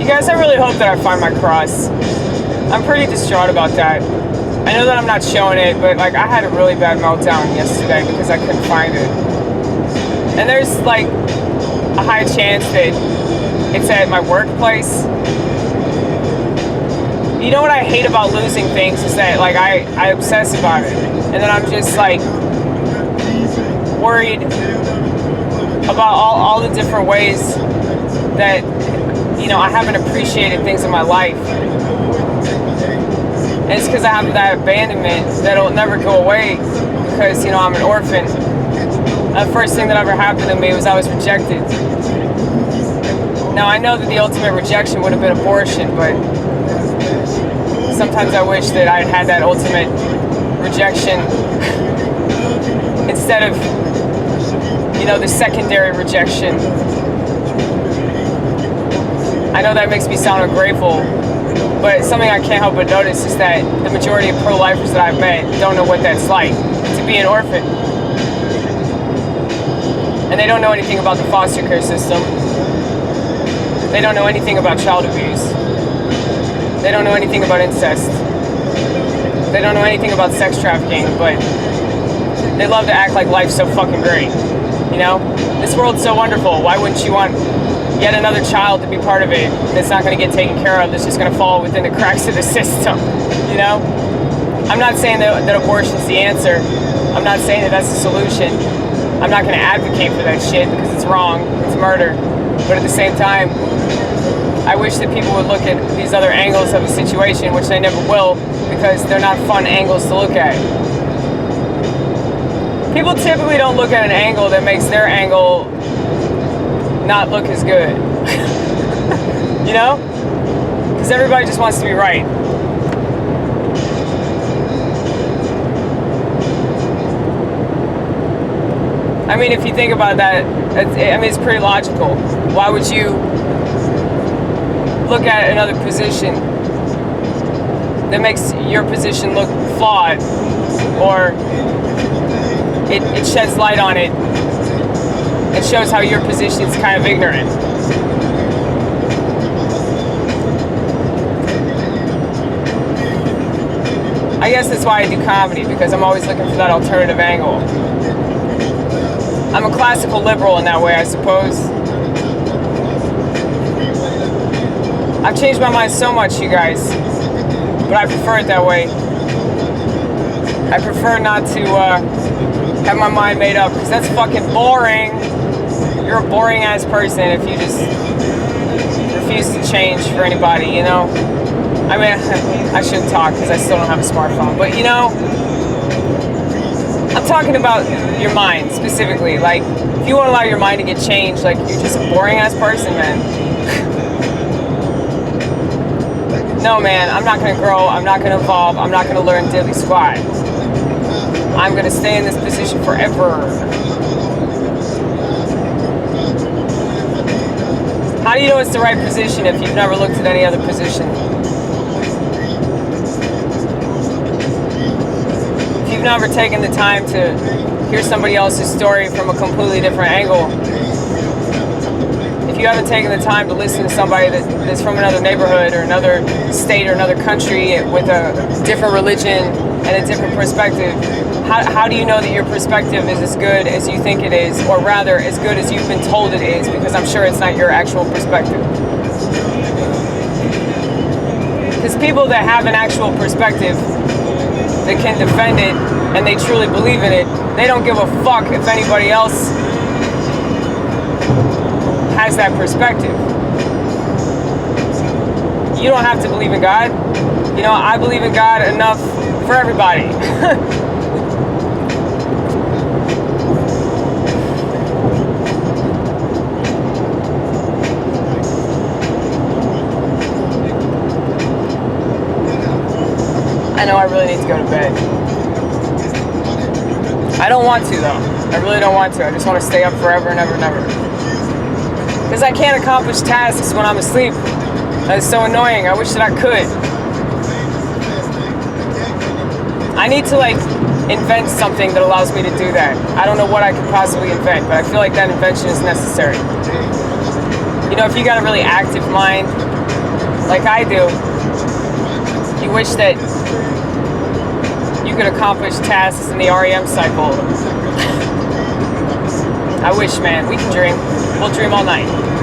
You guys, I really hope that I find my cross. I'm pretty distraught about that. I know that I'm not showing it, but like I had a really bad meltdown yesterday because I couldn't find it. And there's like a high chance that it's at my workplace. You know what I hate about losing things is that like I obsess about it. And then I'm just like worried about all the different ways that, you know, I haven't appreciated things in my life. And it's because I have that abandonment that'll never go away because, you know, I'm an orphan. The first thing that ever happened to me was I was rejected. Now, I know that the ultimate rejection would have been abortion, but sometimes I wish that I had that ultimate rejection instead of, you know, the secondary rejection. I know that makes me sound ungrateful, but something I can't help but notice is that the majority of pro-lifers that I've met don't know what that's like to be an orphan. And they don't know anything about the foster care system. They don't know anything about child abuse. They don't know anything about incest. They don't know anything about sex trafficking, but they love to act like life's so fucking great. You know? This world's so wonderful. Why wouldn't you want yet another child to be part of it that's not going to get taken care of, that's just going to fall within the cracks of the system? You know? I'm not saying that abortion's the answer. I'm not saying that that's the solution. I'm not going to advocate for that shit because it's wrong. It's murder. But at the same time, I wish that people would look at these other angles of the situation, which they never will, because they're not fun angles to look at. People typically don't look at an angle that makes their angle not look as good. You know? Because everybody just wants to be right. I mean, if you think about that, I mean, it's pretty logical. Why would you look at another position that makes your position look flawed, or it sheds light on it? It shows how your position is kind of ignorant. I guess that's why I do comedy, because I'm always looking for that alternative angle. I'm a classical liberal in that way, I suppose. I've changed my mind so much, you guys, but I prefer it that way. I prefer not to have my mind made up, because that's fucking boring. You're a boring ass person if you just refuse to change for anybody, you know? I mean, I shouldn't talk because I still don't have a smartphone, but you know, I'm talking about your mind specifically. Like, if you won't allow your mind to get changed, like, you're just a boring ass person, man. No, man, I'm not gonna grow, I'm not gonna evolve, I'm not gonna learn diddly squat. I'm gonna stay in this position forever. How do you know it's the right position if you've never looked at any other position? If you've never taken the time to hear somebody else's story from a completely different angle, if you haven't taken the time to listen to somebody that's from another neighborhood or another state or another country with a different religion and a different perspective, how do you know that your perspective is as good as you think it is, or rather as good as you've been told it is, because I'm sure it's not your actual perspective? Because people that have an actual perspective that can defend it and they truly believe in it, they don't give a fuck if anybody else has that perspective. You don't have to believe in God. You know, I believe in God enough for everybody. I know I really need to go to bed. I don't want to, though. I really don't want to. I just want to stay up forever and ever and ever. Because I can't accomplish tasks when I'm asleep. That's so annoying. I wish that I could. I need to, like, invent something that allows me to do that. I don't know what I could possibly invent, but I feel like that invention is necessary. You know, if you got a really active mind, like I do. You wish that you could accomplish tasks in the REM cycle. I wish, man. We can dream. We'll dream all night.